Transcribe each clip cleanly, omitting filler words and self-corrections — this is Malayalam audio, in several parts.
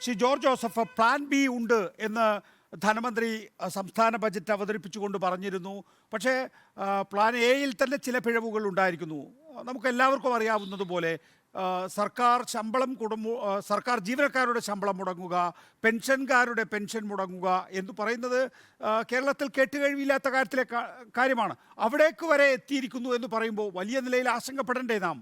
Shri George Joseph, plan B ഉണ്ട് എന്ന് ധനമന്ത്രി സംസ്ഥാന ബജറ്റ് അവതരിപ്പിച്ചുകൊണ്ട് പറഞ്ഞിരുന്നു. പക്ഷേ പ്ലാൻ എയിൽ തന്നെ ചില പിഴവുകൾ ഉണ്ടായിരിക്കുന്നു. നമുക്ക് എല്ലാവർക്കും അറിയാവുന്നതുപോലെ സർക്കാർ ശമ്പളം സർക്കാർ ജീവനക്കാരുടെ ശമ്പളം മുടങ്ങുക, പെൻഷൻകാരുടെ പെൻഷൻ മുടങ്ങുക എന്ന് പറയുന്നത് കേരളത്തിൽ കേട്ടുകഴിവില്ലാത്ത കാര്യമാണ്. അവിടേക്ക് വരെ എത്തിയിരിക്കുന്നു എന്ന് പറയുമ്പോൾ വലിയ നിലയിൽ ആശങ്കപ്പെടേണ്ടേ നാം?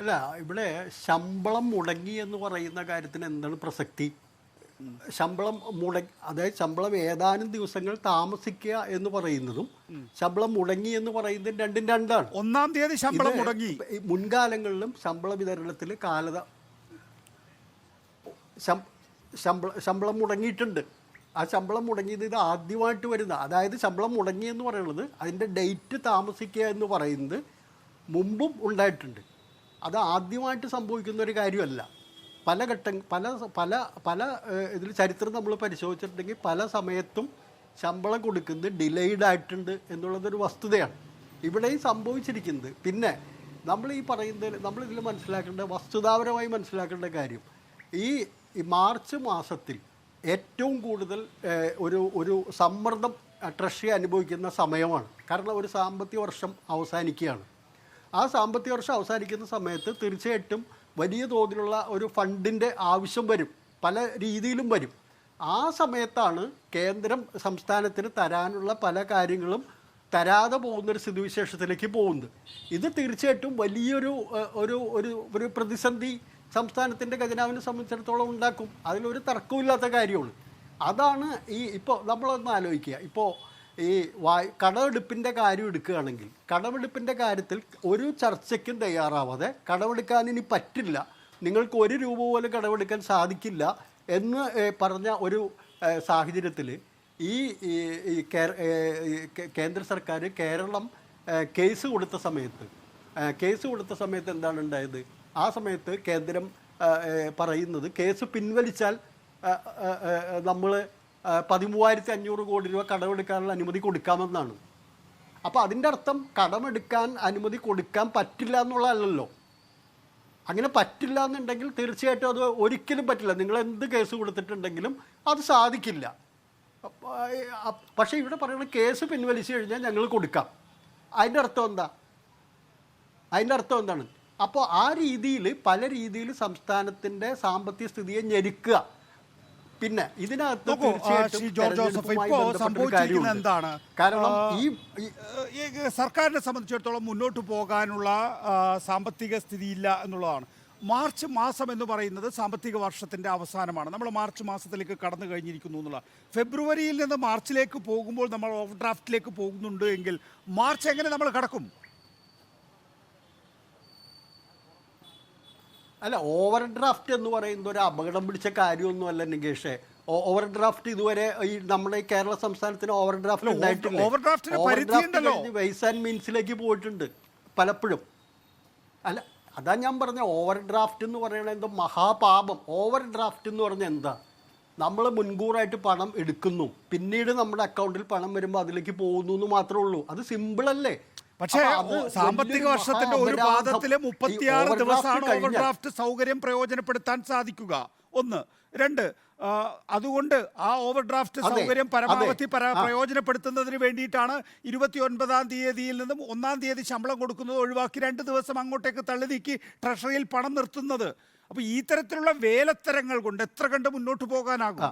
അല്ല, ഇവിടെ ശമ്പളം മുടങ്ങി എന്ന് പറയുന്ന കാര്യത്തിന് എന്താണ് പ്രസക്തി? ശമ്പളം അതായത് ശമ്പളം ഏതാനും ദിവസങ്ങൾ താമസിക്കുക എന്ന് പറയുന്നതും ശമ്പളം മുടങ്ങി എന്ന് പറയുന്നതും രണ്ടും രണ്ടാണ്. 1-ാം തീയതി ശമ്പളം മുടങ്ങി. മുൻകാലങ്ങളിലും ശമ്പള വിതരണത്തിൽ ശമ്പളം മുടങ്ങിയിട്ടുണ്ട്. ആ ശമ്പളം മുടങ്ങിയത് ഇത് ആദ്യമായിട്ട് വരുന്ന, അതായത് ശമ്പളം മുടങ്ങി എന്ന് പറയുന്നത് അതിൻ്റെ ഡേറ്റ് താമസിക്കുക എന്ന് പറയുന്നത് മുമ്പും ഉണ്ടായിട്ടുണ്ട്. അത് ആദ്യമായിട്ട് സംഭവിക്കുന്ന ഒരു കാര്യമല്ല. പല ഇതിൽ ചരിത്രം നമ്മൾ പരിശോധിച്ചിട്ടുണ്ടെങ്കിൽ പല സമയത്തും ശമ്പളം കൊടുക്കുന്നത് ഡിലേഡ് ആയിട്ടുണ്ട് എന്നുള്ളതൊരു വസ്തുതയാണ് ഇവിടെയും സംഭവിച്ചിരിക്കുന്നത്. പിന്നെ നമ്മളിതിൽ മനസ്സിലാക്കേണ്ട, വസ്തുതാപരമായി മനസ്സിലാക്കേണ്ട കാര്യം, ഈ മാർച്ച് മാസത്തിൽ ഏറ്റവും കൂടുതൽ ഒരു സമ്മർദ്ദം ട്രഷറി അനുഭവിക്കുന്ന സമയമാണ്. കാരണം ഒരു സാമ്പത്തിക വർഷം അവസാനിക്കുകയാണ്. ആ സാമ്പത്തിക വർഷം അവസാനിക്കുന്ന സമയത്ത് തീർച്ചയായിട്ടും വലിയ തോതിലുള്ള ഒരു ഫണ്ടിൻ്റെ ആവശ്യം വരും, പല രീതിയിലും വരും. ആ സമയത്താണ് കേന്ദ്രം സംസ്ഥാനത്തിന് തരാനുള്ള പല കാര്യങ്ങളും തരാതെ പോകുന്നൊരു സ്ഥിതിവിശേഷത്തിലേക്ക് പോകുന്നത്. ഇത് തീർച്ചയായിട്ടും വലിയൊരു ഒരു പ്രതിസന്ധി സംസ്ഥാനത്തിൻ്റെ ഖജനാവിനെ സംബന്ധിച്ചിടത്തോളം ഉണ്ടാക്കും. അതിലൊരു തർക്കമില്ലാത്ത കാര്യമാണ്. അതാണ് ഇപ്പോൾ നമ്മളൊന്ന് ആലോചിക്കുക. ഇപ്പോൾ ഈ കടമെടുപ്പിൻ്റെ കാര്യം എടുക്കുകയാണെങ്കിൽ, കടമെടുപ്പിൻ്റെ കാര്യത്തിൽ ഒരു ചർച്ചയ്ക്കും തയ്യാറാവാതെ കടമെടുക്കാൻ ഇനി പറ്റില്ല, നിങ്ങൾക്ക് 1 രൂപ പോലും കടമെടുക്കാൻ സാധിക്കില്ല എന്ന് പറഞ്ഞ ഒരു സാഹചര്യത്തിൽ കേന്ദ്ര സർക്കാർ കേരളം കേസ് കൊടുത്ത സമയത്ത് എന്താണ് ഉണ്ടായത്? ആ സമയത്ത് കേന്ദ്രം പറയുന്നത് കേസ് പിൻവലിച്ചാൽ നമ്മൾ 13,500 കോടി രൂപ കടമെടുക്കാനുള്ള അനുമതി കൊടുക്കാമെന്നാണ്. അപ്പോൾ അതിൻ്റെ അർത്ഥം കടമെടുക്കാൻ അനുമതി കൊടുക്കാൻ പറ്റില്ല എന്നുള്ളതല്ലല്ലോ. അങ്ങനെ പറ്റില്ല എന്നുണ്ടെങ്കിൽ തീർച്ചയായിട്ടും അത് ഒരിക്കലും പറ്റില്ല. നിങ്ങൾ എന്ത് കേസ് കൊടുത്തിട്ടുണ്ടെങ്കിലും അത് സാധിക്കില്ല. പക്ഷേ ഇവിടെ പറയുന്നത് കേസ് പിൻവലിച്ചു കഴിഞ്ഞാൽ ഞങ്ങൾ കൊടുക്കാം. അതിൻ്റെ അർത്ഥം എന്താണ്? അപ്പോൾ ആ രീതിയിൽ പല രീതിയിൽ സംസ്ഥാനത്തിൻ്റെ സാമ്പത്തിക സ്ഥിതിയെ ഞെരുക്കുക. പിന്നെ ഇതിനകത്ത് സംഭവിച്ചിരിക്കുന്നത് എന്താണ്? കാരണം ഈ സർക്കാരിനെ സംബന്ധിച്ചിടത്തോളം മുന്നോട്ട് പോകാനുള്ള സാമ്പത്തിക സ്ഥിതിയില്ല എന്നുള്ളതാണ്. മാർച്ച് മാസം എന്ന് പറയുന്നത് സാമ്പത്തിക വർഷത്തിൻ്റെ അവസാനമാണ്. നമ്മൾ മാർച്ച് മാസത്തിലേക്ക് കടന്നു കഴിഞ്ഞിരിക്കുന്നു എന്നുള്ള. ഫെബ്രുവരിയിൽ നിന്ന് മാർച്ചിലേക്ക് പോകുമ്പോൾ നമ്മൾ ഓവർ ഡ്രാഫ്റ്റിലേക്ക് പോകുന്നുണ്ട് എങ്കിൽ മാർച്ച് എങ്ങനെ നമ്മൾ കടക്കും? അല്ല, ഓവർ ഡ്രാഫ്റ്റ് എന്ന് പറയുന്നത് ഒരു അപകടം പിടിച്ച കാര്യമൊന്നുമല്ല നികേഷേ. ഓവർ ഡ്രാഫ്റ്റ് ഇതുവരെ ഈ നമ്മുടെ കേരള സംസ്ഥാനത്തിന് ഓവർ ഡ്രാഫ്റ്റ് ഉണ്ടായിട്ടില്ല. ഓവർ ഡ്രാഫ്റ്റ് വൈസ് ആൻഡ് മീൻസിലേക്ക് പോയിട്ടുണ്ട് പലപ്പോഴും. അല്ല, അതാ ഞാൻ പറഞ്ഞ ഓവർ ഡ്രാഫ്റ്റ് എന്ന് പറയുന്നത് എന്തോ മഹാപാപം. ഓവർ ഡ്രാഫ്റ്റ് എന്ന് പറഞ്ഞാൽ എന്താ? നമ്മൾ മുൻകൂറായിട്ട് പണം എടുക്കുന്നു, പിന്നീട് നമ്മുടെ അക്കൗണ്ടിൽ പണം വരുമ്പോൾ അതിലേക്ക് പോകുന്നു എന്ന് മാത്രമേ ഉള്ളൂ. അത് സിമ്പിളല്ലേ? പക്ഷേ സാമ്പത്തിക വർഷത്തിന്റെ ഒരു പാദത്തിലെ 36 ദിവസമാണ് ഓവർ ഡ്രാഫ്റ്റ് സൗകര്യം പ്രയോജനപ്പെടുത്താൻ സാധിക്കുക. 1. 2, അതുകൊണ്ട് ആ ഓവർ ഡ്രാഫ്റ്റ് സൗകര്യം പരമാവധി പ്രയോജനപ്പെടുത്തുന്നതിന് വേണ്ടിയിട്ടാണ് 29-ാം തീയതിയിൽ നിന്നും 1-ാം തീയതി ശമ്പളം കൊടുക്കുന്നത് ഒഴിവാക്കി 2 ദിവസം അങ്ങോട്ടേക്ക് തള്ളി നീക്കി ട്രഷറിയിൽ പണം നിർത്തുന്നത്. അപ്പോൾ ഈ തരത്തിലുള്ള വേലത്തരങ്ങൾ കൊണ്ട് എത്ര കണ്ട് മുന്നോട്ട് പോകാനാകും?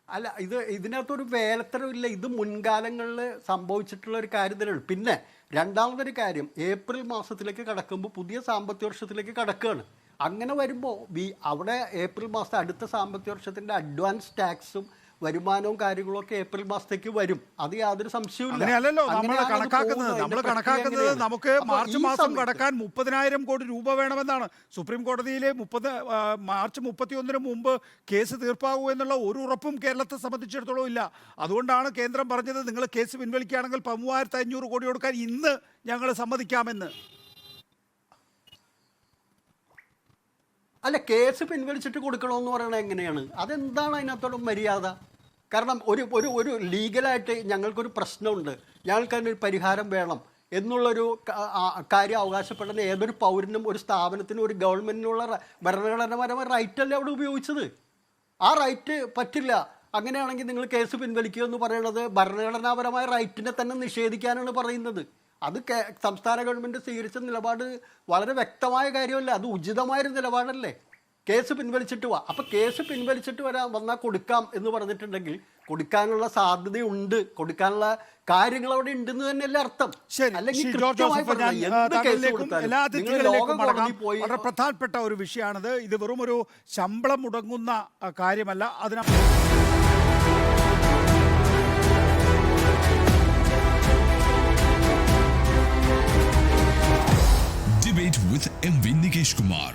അല്ല, ഇതിനകത്തൊരു വേലത്തരമില്ല. ഇത് മുൻകാലങ്ങളിൽ സംഭവിച്ചിട്ടുള്ള ഒരു കാര്യം തന്നെയാണ്. പിന്നെ രണ്ടാമതൊരു കാര്യം, ഏപ്രിൽ മാസത്തിലേക്ക് കടക്കുമ്പോൾ പുതിയ സാമ്പത്തിക വർഷത്തിലേക്ക് കടക്കുകയാണ്. അങ്ങനെ വരുമ്പോൾ അവിടെ ഏപ്രിൽ മാസത്തെ അടുത്ത സാമ്പത്തിക വർഷത്തിൻ്റെ അഡ്വാൻസ് ടാക്സും വരുമാനവും കാര്യങ്ങളൊക്കെ ഏപ്രിൽ മാസത്തേക്ക് വരും. അത് യാതൊരു സംശയവുമില്ല. നമ്മൾ കണക്കാക്കുന്നത് നമുക്ക് മാർച്ച് മാസം കടക്കാൻ 30,000 കോടി രൂപ വേണമെന്നാണ്. സുപ്രീം കോടതിയിൽ മാർച്ച് 31-ന് മുമ്പ് കേസ് തീർപ്പാകൂ എന്നുള്ള ഒരു ഉറപ്പും കേരളത്തെ സംബന്ധിച്ചിടത്തോളം ഇല്ല. അതുകൊണ്ടാണ് കേന്ദ്രം പറഞ്ഞത് നിങ്ങൾ കേസ് പിൻവലിക്കുകയാണെങ്കിൽ 13,500 കോടി കൊടുക്കാൻ ഇന്ന് ഞങ്ങൾ സമ്മതിക്കാമെന്ന്. അല്ല, കേസ് പിൻവലിച്ചിട്ട് കൊടുക്കണമെന്ന് പറയണത് എങ്ങനെയാണ്? അതെന്താണ് അതിനകത്തോട് മര്യാദ? കാരണം ഒരു ലീഗലായിട്ട് ഞങ്ങൾക്കൊരു പ്രശ്നമുണ്ട്, ഞങ്ങൾക്കതിനൊരു പരിഹാരം വേണം എന്നുള്ളൊരു കാര്യം അവകാശപ്പെടുന്ന ഏതൊരു പൗരനും ഒരു സ്ഥാപനത്തിനും ഒരു ഗവൺമെൻറ്റിനുള്ള ഭരണഘടനാപരമായ റൈറ്റല്ലേ അവിടെ ഉപയോഗിച്ചത്. ആ റൈറ്റ് പറ്റില്ല, അങ്ങനെയാണെങ്കിൽ നിങ്ങൾ കേസ് പിൻവലിക്കുക എന്ന് പറയുന്നത് ഭരണഘടനാപരമായ റൈറ്റിനെ തന്നെ നിഷേധിക്കാനാണ് പറയുന്നത്. അത് സംസ്ഥാന ഗവൺമെൻറ് സ്വീകരിച്ച നിലപാട് വളരെ വ്യക്തമായ കാര്യമല്ല, അത് ഉചിതമായൊരു നിലപാടല്ലേ. കേസ് പിൻവലിച്ചിട്ട് വാ. അപ്പോൾ കേസ് പിൻവലിച്ചിട്ട് വന്നാൽ കൊടുക്കാം എന്ന് പറഞ്ഞിട്ടുണ്ടെങ്കിൽ കൊടുക്കാനുള്ള സാധ്യതയുണ്ട്, കൊടുക്കാനുള്ള കാര്യങ്ങൾ അവിടെ ഉണ്ടെന്ന് തന്നെയല്ലേ അർത്ഥം. അല്ലെങ്കിൽ വളരെ പ്രധാനപ്പെട്ട ഒരു വിഷയമാണിത്. ഇത് വെറും ഒരു ശമ്പളം മുടങ്ങുന്ന കാര്യമല്ല. അതിന് Debate with MV Nikesh Kumar.